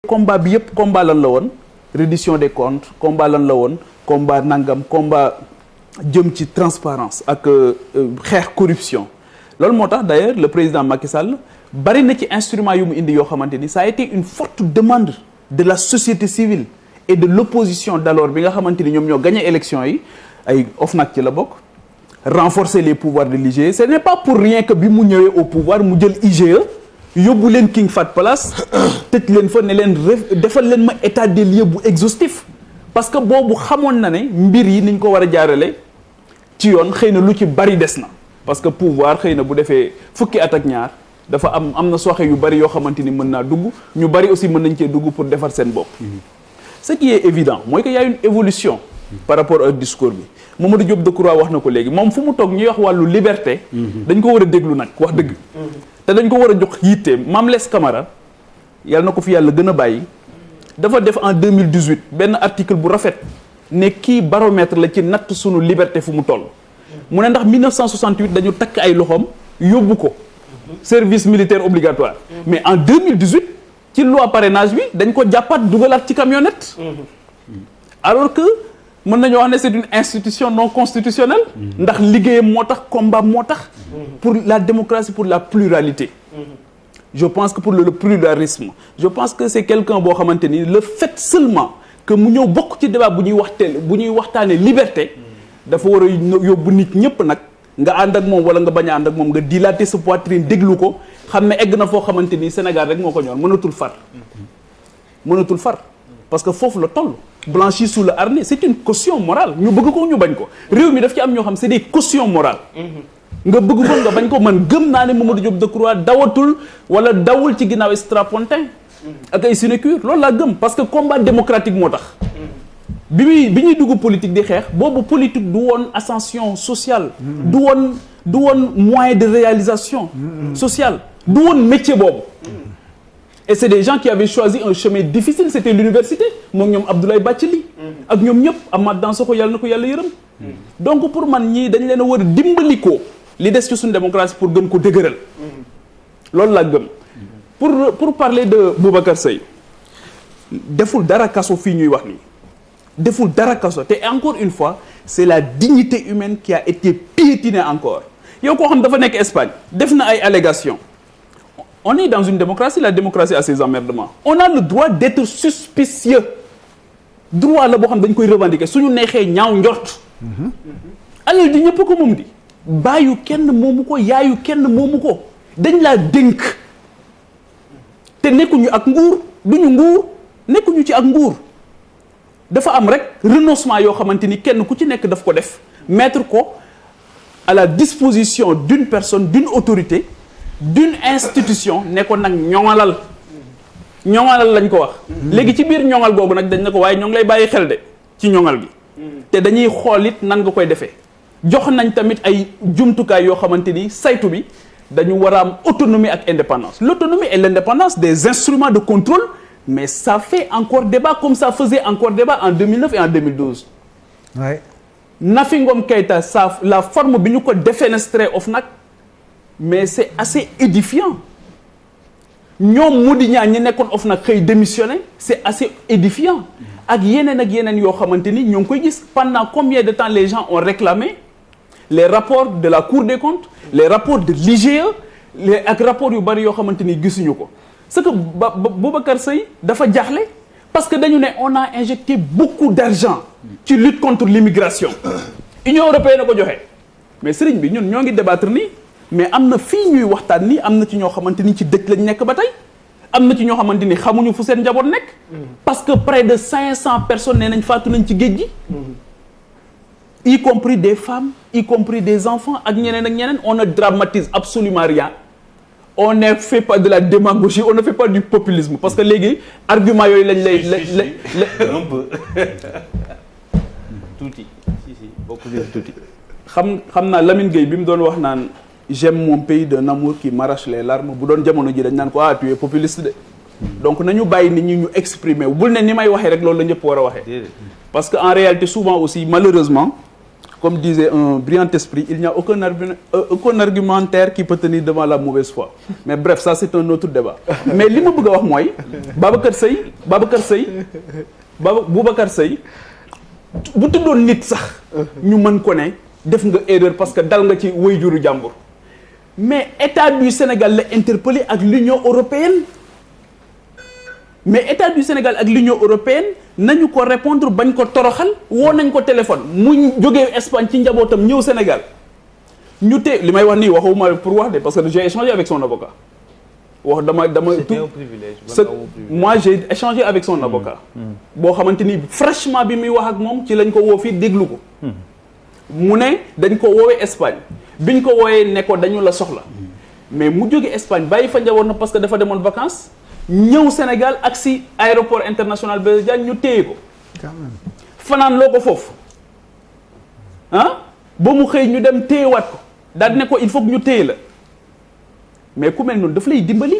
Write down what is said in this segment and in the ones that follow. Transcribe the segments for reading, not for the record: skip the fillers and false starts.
combat bi yëpp combat lan la woon reddition des comptes combat lan la woon combat nangam combat jëm ci transparence ak xeex corruption loolu moo tax d'ailleurs le président Macky Sall bari na ci instrument yu mu indi yoo xamante ni ça a été une forte demande de la société civile et de l'opposition d'alors bi nga xamante ni ñoom ñoo gagné élection yi ay OFNAC ci la bokk renforcer les pouvoirs de l'IGE ce n'est pas pour rien que bi mu ñëwee au pouvoir mu jël IGE yóbbu leen King Fahd Palace tëj leen fa ne leen defal leen ma état des lieux bu exhaustif parce que boobu xamoon na ne mbir yi niñ ko war a jaarale ci yoon xëy na lu ci bari des na parce que pouvoir xëy na bu defee fukki at ak ñaar dafa am na soxe yu bari yoo xamante ni mën naa dugg ñu bari aussi mën nañ cee dugg pour defar seen bopp ce qui est évident mooy que y a une évolution par rapport au discours bi Mamadou Diop Decroix wax na ko léegi moom fu mu toog ñuy wax wàllu liberté dañ ko war a déglu nag wax dëgg te dañ ko war a jox yitte Mame Less Camara yàlla na ko fi yàlla gën a bàyyi dafa def en 2018 benn article bu rafet ne kii baromètre la ci natt sunu liberté fu mu toll mu ne ndax 1968 dañu takk ay loxoom yóbbu ko service militaire obligatoire mais en 2018 ci loi parrainage bi dañ ko jàppaat dugalaat ci camionnette alors que mën nañoo wax ne c'est une institution non constitutionnelle ndax liggéeyam moo tax combat moo tax pour la démocratie pour la pluralité je pense que pour le pluralisme je pense que c'est quelqu'un boo xamante ni le fait seulement que mu ñëw bokk ci débat bu ñuy waxtaanee liberté dafa war a yóbbu nit ñëpp nag nga ànd ak moom wala nga bañ a ànd ak moom nga dilater sa poitrine déglu ko xam ne egg na foo xamante ni Sénégal rek moo ko ñor mënatul far parce que foofu la toll blanchi sous le harnais c'est une caution morale ñu bëgg ko ñu bañ ko réew mi daf ci am ñoo xam c'est des cautions morales nga bëgg ko nga bañ ko man gëm naa ne Mamadou Diop Decroix dawatul wala dawul ci ginnaaw strapontin ak ay sinécure loolu laa gëm parce que combat démocratique moo tax bi ñuy dugg politique di xeex boobu politique du woon ascension sociale du woon moyen de réalisation sociale du woon métier boobu et c'est des gens qui avaient choisi un chemin difficile c'était l'université moom ñoom Abdoulaye Bathily ak ñoom ñëpp Amath Dansokho yàlla na ko yàlla yërëm donc pour man ñii dañ leen a war a dimbali ko li des ci suñu démocratie pour gën ko dëgëral loolu laa gëm pour parler de Boubacar Seye deful dara kaso fii ñuy wax nii deful dara kaso te encore une fois c'est la dignité humaine qui a été piétinée encore yow koo xam dafa nekk Espagne def na ay allégations on est dans une démocratie la démocratie a ses emmerdements on a le droit d'être suspicieux droit la boo xam dañ koy revendiquer suñu neexee ñaaw njort alal di ñëpp ko moom di bàyyu kenn moomu ko yaayu kenn moomu ko dañ laa dénk te nekkuñu ak nguur duñu nguur nekkuñu ci ak nguur dafa am rek renoncement yoo xamante ni kenn ku ci nekk daf ko def mettre ko à la disposition d'une personne d'une autorité d'une institution ne ko nag ñoŋalal lañ ko wax léegi ci biir ñoŋal googu nag dañ ne ko waaye ñoo ngi lay bàyyi xel de ci ñoŋal gi te dañuy xool it nan nga koy defee jox nañ tamit ay jumtukaay yoo xamante ni saytu bi dañu war a am autonomie ak indépendance l'autonomie et l'indépendance des instruments de contrôle mais ça fait encore débat comme ça faisait encore débat en 2009 et en 2012 ouais. Nafi Ngom Keïta la forme bi ñu ko défenestré OFNAC mais c'est assez édifiant ñoom Mody Niang ñi nekkoon OFNAC xëy démissionné c'est assez édifiant ak yeneen yoo xamante ni ñoo ngi koy gis pendant combien de temps les gens ont réclamé les rapports de la Cour des comptes les rapports de l'IGE ak rapports yu bari yoo xamante ni gisuñu ko c'est que Boubacar Seye dafa jaaxle parce que dañu ne on a injecté beaucoup d'argent ci lutte contre l'immigration Union européenne na ko joxe mais sëriñ bi ñun ñoo ngi débattre nii mais am na fii ñuy waxtaan nii am na ci ñoo xamante ni ci dëkk lañ nekk ba tey am na ci ñoo xamante ni xamuñu fu seen njaboot nekk parce que près de 500 personnes nee nañ faatu nañ ci géej gi y compris des femmes y compris des enfants ak ñeneen on ne dramatise absolument rien on ne fait pas de la démagogie on ne fait pas du populisme parce que léegi argument yooyu lañ lay un peu tuuti tuuti xam naa Lamine Gueye bi mu doon wax naan j'aime mon pays d'un amour qui m'arrache les larmes bu doon jamono ji dañ naan ko tu es populiste de donc nañu bàyyi nit ñi ñu exprimer wu bul ne ni may waxee rek loolu la ñëpp war a waxee parce que en réalité souvent aussi malheureusement comme disait un brillant esprit, il n'y a aucun argumentaire qui peut tenir devant la mauvaise foi. Mais bref, ça c'est un autre débat. Mais li ma bëgg a wax mooy Boubacar Seye bu tuddoon nit sax ñu mën ko ne def nga erreur parce que dal nga ci waajuru jàmbur. Mais État du Sénégal la interpellé ak l'Union européenne. Mais État du Sénégal ak l'Union européenne nañu ko répondre bañ ko toroxal woo nañ ko téléphone mu jógee Espagne ci njabootam ñëw Sénégal ñu te li may wax nii waxuma pour wax de parce que j'ai échangé avec son avocat wax dama c'était un privilège. moi j'ai échangé avec son avocat boo xamante ni fraîchement bi muy wax ak moom ci lañ ko woo fii déglu ko mu ne dañ ko woowee Espagne biñ ko wooyee ne ko dañu la soxla mais mu jóge Espagne bàyyi fa njaboot na parce que dafa demoon vacances ñëw Sénégal ak si aéroport international Blaise Diagne ñu téye ko fanaan loo ko foofu ah ba mu xëy ñu dem téyewaat ko daal ne ko il faut que ñu téye la mais ku mel noonu daf lay dimbali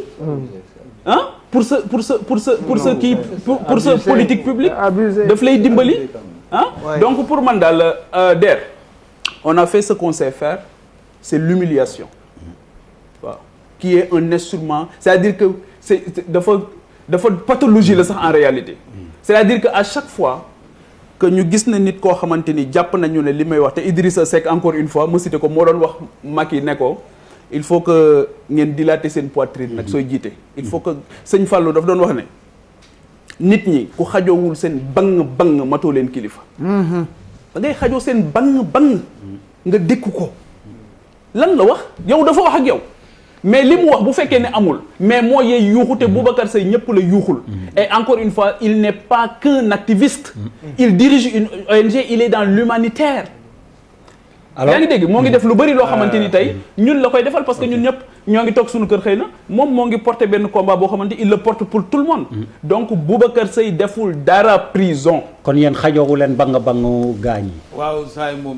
ah pour ce politique publique daf lay dimbali ah donc pour man daal Der on a fait ce qu'on sait faire c'est l'humiliation waaw qui est un instrument c'est-à-dire que dafa pathologie la sax en réalité c'est-à-dire que à chaque fois que ñu gis na nit koo xamante ni jàpp nañu ne li may wax te Idrissa Seck encore une fois ma cité ko moo doon wax Macky ne ko il faut que ngeen dilater seen poitrine nag sooy jiite il faut que sëñ Fallou daf doon wax ne nit ñi ku xajoowul seen bang matoo leen kilifa da ngay xajoo seen bang nga dékku ko lan la wax yow dafa wax ak yow mais li mu wax bu fekkee ne amul mais moo yee yuuxu te Boubacar Seye ñëpp la yuuxul et encore une fois il n'est pas qu'un activiste il dirige une ONG il est dans l'humanitaire yaa ngi dégg moo ngi def lu bari loo xamante ni tey ñun la koy defal parce que ñun ñëpp ñoo ngi toog suñu kër xëy na moom moo ngi porter benn combat boo xamante il le porte pour tout le monde donc Boubacar Seye deful dara prison kon yéen xajoowu leen bangu gaañ yi waaw saa yi moom